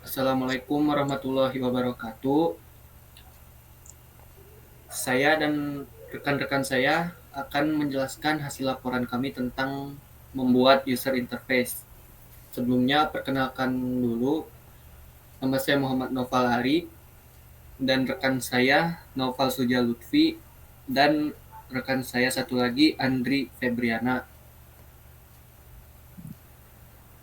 Assalamualaikum warahmatullahi wabarakatuh. Saya dan rekan-rekan saya akan menjelaskan hasil laporan kami tentang membuat user interface. Sebelumnya, perkenalkan dulu, nama saya Muhammad Noval Ari dan rekan saya Noval Suja Lutfi dan rekan saya satu lagi Andri Febriana.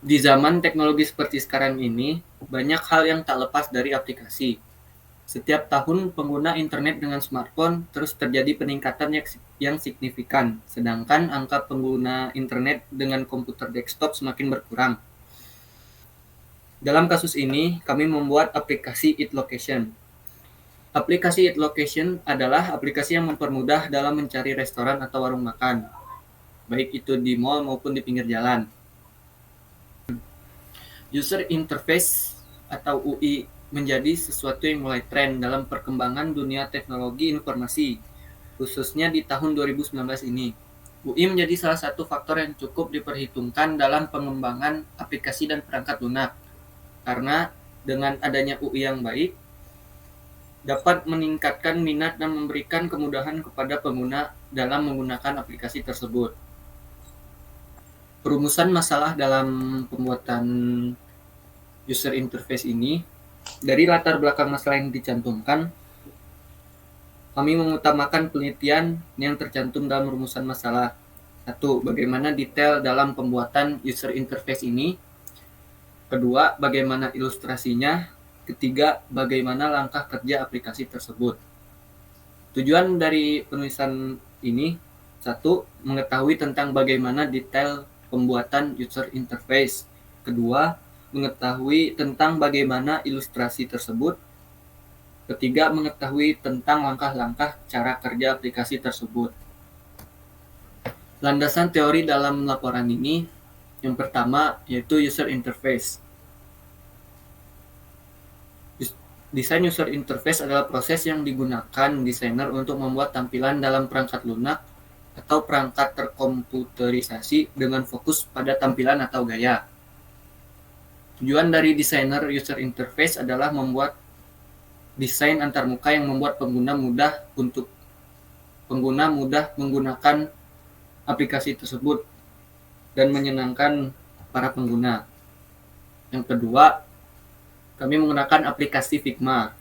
Di zaman teknologi seperti sekarang ini, banyak hal yang tak lepas dari aplikasi. Setiap tahun pengguna internet dengan smartphone terus terjadi peningkatan yang signifikan, sedangkan angka pengguna internet dengan komputer desktop semakin berkurang. Dalam kasus ini, kami membuat aplikasi itLocation. Aplikasi itLocation adalah aplikasi yang mempermudah dalam mencari restoran atau warung makan, baik itu di mall maupun di pinggir jalan. User interface atau UI menjadi sesuatu yang mulai tren dalam perkembangan dunia teknologi informasi, khususnya di tahun 2019 ini. UI menjadi salah satu faktor yang cukup diperhitungkan dalam pengembangan aplikasi dan perangkat lunak, karena dengan adanya UI yang baik, dapat meningkatkan minat dan memberikan kemudahan kepada pengguna dalam menggunakan aplikasi tersebut. Perumusan masalah dalam pembuatan user interface ini, dari latar belakang masalah yang dicantumkan, kami mengutamakan penelitian yang tercantum dalam rumusan masalah. 1. Bagaimana detail dalam pembuatan user interface ini. Kedua, bagaimana ilustrasinya. Ketiga, bagaimana langkah kerja aplikasi tersebut. Tujuan dari penulisan ini, 1. Mengetahui tentang bagaimana detail pembuatan user interface. Kedua, mengetahui tentang bagaimana ilustrasi tersebut. Ketiga, mengetahui tentang langkah-langkah cara kerja aplikasi tersebut. Landasan teori dalam laporan ini, yang pertama yaitu user interface. Desain user interface adalah proses yang digunakan desainer untuk membuat tampilan dalam perangkat lunak atau perangkat terkomputerisasi dengan fokus pada tampilan atau gaya. Tujuan dari desainer user interface adalah membuat desain antarmuka yang membuat pengguna mudah menggunakan aplikasi tersebut dan menyenangkan para pengguna. Yang kedua, kami menggunakan aplikasi Figma.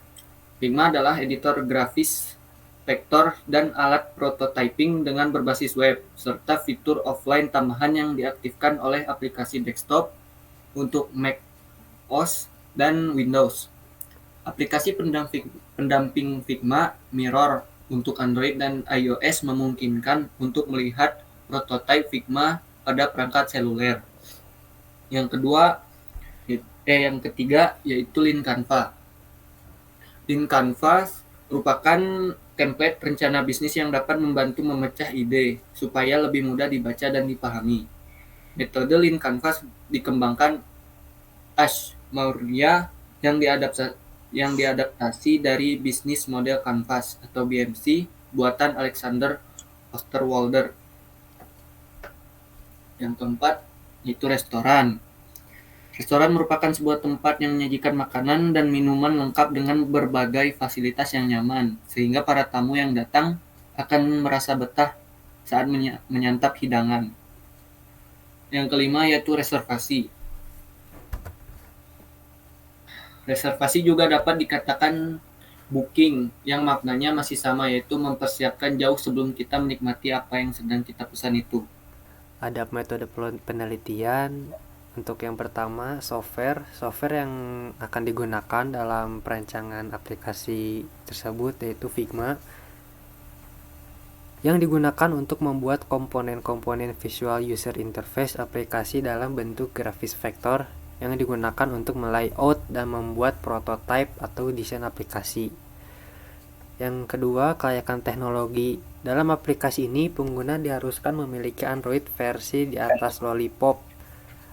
Figma adalah editor grafis, vektor, dan alat prototyping dengan berbasis web, serta fitur offline tambahan yang diaktifkan oleh aplikasi desktop untuk Mac OS dan Windows. Aplikasi pendamping Figma, Mirror, untuk Android dan iOS memungkinkan untuk melihat prototipe Figma pada perangkat seluler. Yang ketiga yaitu Lean Canva. Lean Canva merupakan template rencana bisnis yang dapat membantu memecah ide supaya lebih mudah dibaca dan dipahami. Metode Lean Canva dikembangkan Ash Maurya yang diadaptasi dari bisnis model Canvas atau BMC buatan Alexander Osterwalder. Yang keempat yaitu restoran. Restoran merupakan sebuah tempat yang menyajikan makanan dan minuman lengkap dengan berbagai fasilitas yang nyaman, sehingga para tamu yang datang akan merasa betah saat menyantap hidangan. Yang kelima yaitu reservasi. Reservasi juga dapat dikatakan booking, yang maknanya masih sama, yaitu mempersiapkan jauh sebelum kita menikmati apa yang sedang kita pesan itu. Ada metode penelitian. Untuk yang pertama, software yang akan digunakan dalam perancangan aplikasi tersebut yaitu Figma, yang digunakan untuk membuat komponen-komponen visual user interface aplikasi dalam bentuk grafis vektor yang digunakan untuk melayout dan membuat prototype atau desain aplikasi. Yang kedua, kelayakan teknologi. Dalam aplikasi ini, pengguna diharuskan memiliki Android versi di atas Lollipop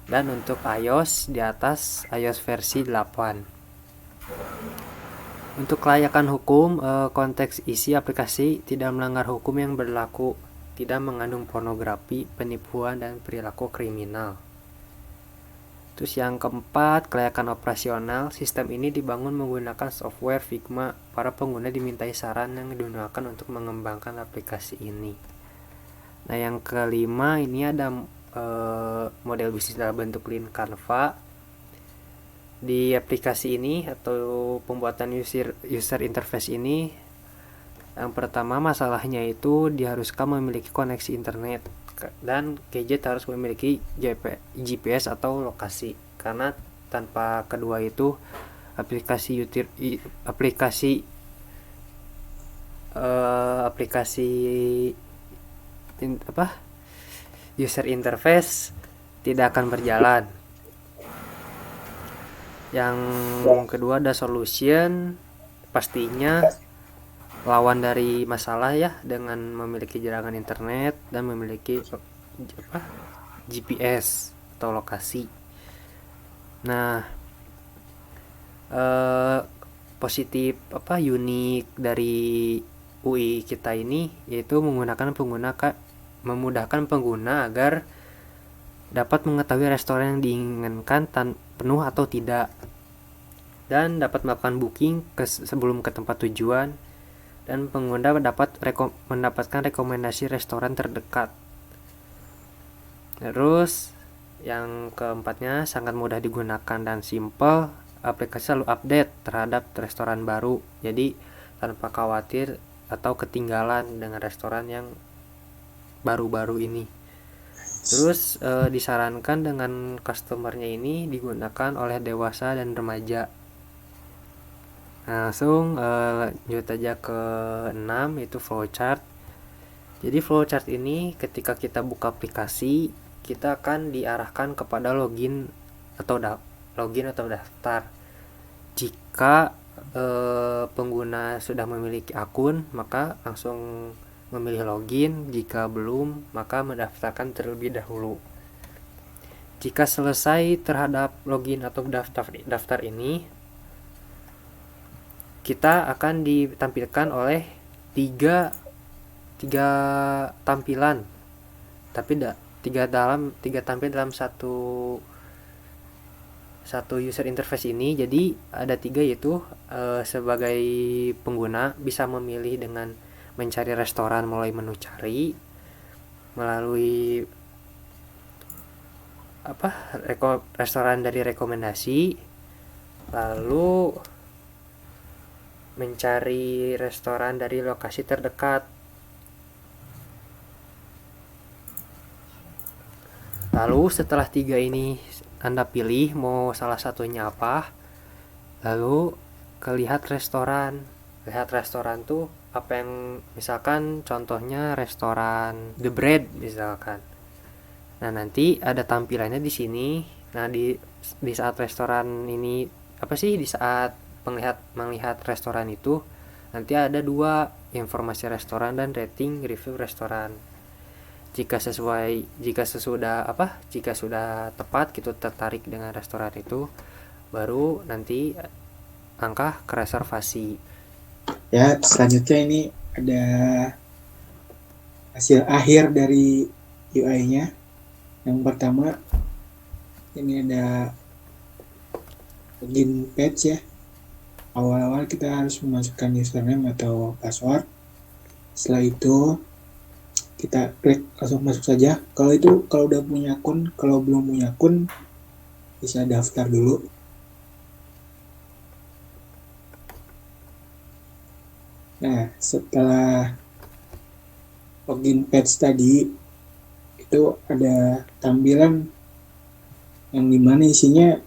dan untuk iOS di atas iOS versi 8. Untuk kelayakan hukum, konteks isi aplikasi tidak melanggar hukum yang berlaku, tidak mengandung pornografi, penipuan, dan perilaku kriminal. Terus yang keempat, kelayakan operasional. Sistem ini dibangun menggunakan software Figma. Para pengguna dimintai saran yang digunakan untuk mengembangkan aplikasi ini. Nah, yang kelima ini ada model bisnis dalam bentuk Lean Canva. Di aplikasi ini atau pembuatan user interface ini, yang pertama masalahnya itu diharuskan memiliki koneksi internet dan gadget harus memiliki GPS atau lokasi, karena tanpa kedua itu aplikasi user interface tidak akan berjalan. Yang kedua ada solution, pastinya lawan dari masalah ya, dengan memiliki jaringan internet dan memiliki GPS atau lokasi. Nah, positif unik dari UI kita ini yaitu memudahkan pengguna agar dapat mengetahui restoran yang diinginkan penuh atau tidak, dan dapat melakukan booking sebelum ke tempat tujuan, dan pengguna dapat mendapatkan rekomendasi restoran terdekat. Terus yang keempatnya sangat mudah digunakan dan simple. Aplikasi selalu update terhadap restoran baru, jadi tanpa khawatir atau ketinggalan dengan restoran yang baru-baru ini. Terus disarankan dengan customernya ini digunakan oleh dewasa dan remaja. Nah, langsung lanjut aja ke 6, yaitu flowchart. Jadi flowchart ini ketika kita buka aplikasi, kita akan diarahkan kepada login atau daftar. Jika pengguna sudah memiliki akun, maka langsung memilih login. Jika belum, maka mendaftarkan terlebih dahulu. Jika selesai terhadap login atau daftar ini, kita akan ditampilkan oleh tiga tampilan, tapi tiga tampil dalam satu user interface ini. Jadi ada tiga, yaitu sebagai pengguna bisa memilih dengan mencari restoran melalui menu cari, melalui restoran dari rekomendasi, lalu mencari restoran dari lokasi terdekat. Lalu setelah tiga ini Anda pilih mau salah satunya apa, lalu lihat restoran. Lihat restoran tuh apa yang, misalkan contohnya restoran The Bread misalkan. Nah, nanti ada tampilannya di sini. Nah, di saat restoran ini di saat melihat restoran itu nanti ada dua, informasi restoran dan rating review restoran. Jika sudah tepat gitu tertarik dengan restoran itu, baru nanti langkah ke reservasi. Ya, selanjutnya ini ada hasil akhir dari UI-nya. Yang pertama ini ada login page ya. Awal-awal kita harus memasukkan username atau password. Setelah itu kita klik langsung masuk saja. Kalau udah punya akun, kalau belum punya akun bisa daftar dulu. Nah, setelah login page tadi itu ada tampilan yang dimana isinya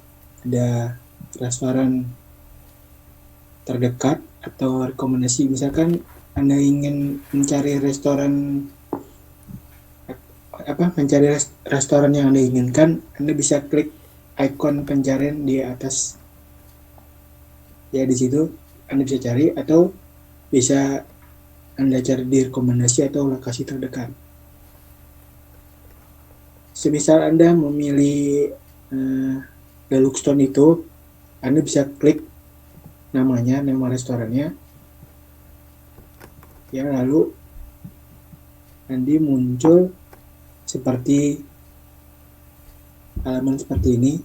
ada restoran terdekat atau rekomendasi. Misalkan Anda ingin mencari restoran yang Anda inginkan, Anda bisa klik ikon pencarian di atas. Ya, di situ Anda bisa cari, atau bisa Anda cari di rekomendasi atau lokasi terdekat. Semisal Anda memilih Deluxe Stone itu, Anda bisa klik nama restorannya. Ya, lalu nanti muncul seperti halaman seperti ini.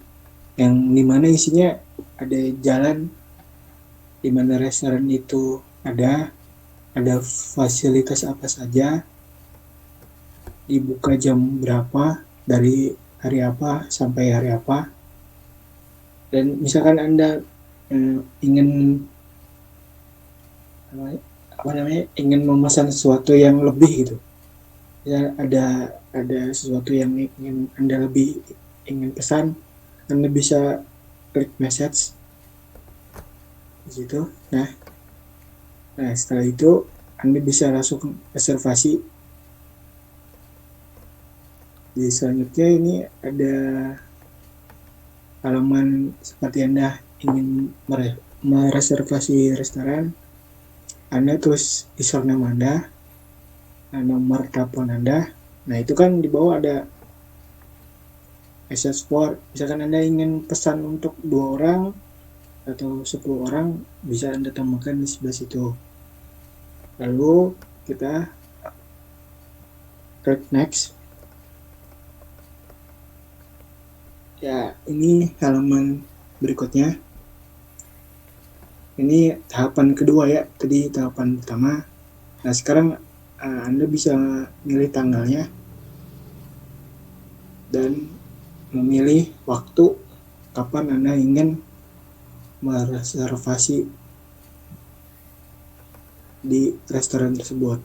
yang dimana isinya ada jalan, dimana restoran itu ada fasilitas apa saja, dibuka jam berapa, dari hari apa sampai hari apa. Dan misalkan Anda ingin ingin memesan sesuatu yang lebih gitu, ya ada sesuatu yang ingin Anda lebih ingin pesan, Anda bisa klik message di situ. Nah setelah itu Anda bisa langsung reservasi. Di selanjutnya ini ada halaman seperti Anda ingin mereservasi restoran, Anda tulis username Anda, nomor telepon Anda. Nah itu kan di bawah ada message for, misalkan Anda ingin pesan untuk 2 orang atau 10 orang, bisa Anda tambahkan di sebelah situ. Lalu kita klik next. Ya, ini halaman berikutnya. Ini tahapan kedua ya, tadi tahapan pertama. Nah sekarang Anda bisa milih tanggalnya dan memilih waktu kapan Anda ingin mereservasi di restoran tersebut.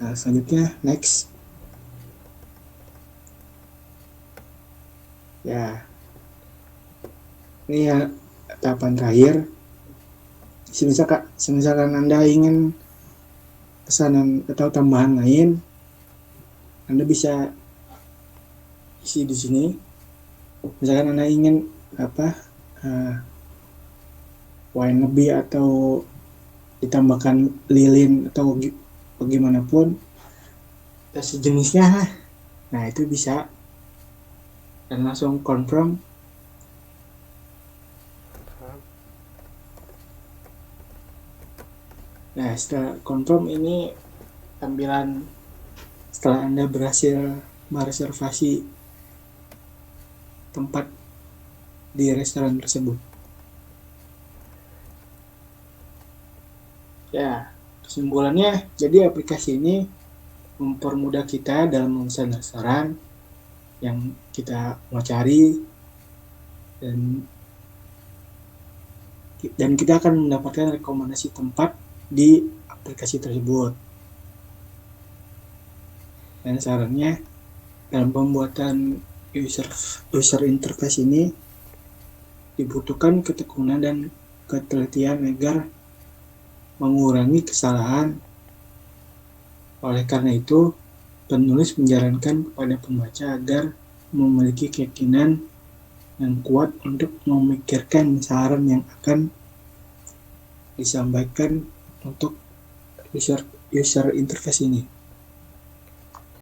Nah selanjutnya next. Ya, ini ya tahapan terakhir. Misalkan Anda ingin pesanan atau tambahan lain, Anda bisa isi di sini. Misalkan Anda ingin wine lebih atau ditambahkan lilin atau bagaimanapun sejenisnya, nah itu bisa, dan langsung confirm. Nah setelah confirm, ini tampilan setelah Anda berhasil mereservasi tempat di restoran tersebut. Ya, kesimpulannya, jadi aplikasi ini mempermudah kita dalam memesan restoran yang kita mau cari, dan kita akan mendapatkan rekomendasi tempat di aplikasi tersebut. Dan sarannya, dalam pembuatan user interface ini dibutuhkan ketekunan dan ketelitian agar mengurangi kesalahan. Oleh karena itu, penulis menyarankan kepada pembaca agar memiliki keyakinan yang kuat untuk memikirkan saran yang akan disampaikan untuk user interface ini.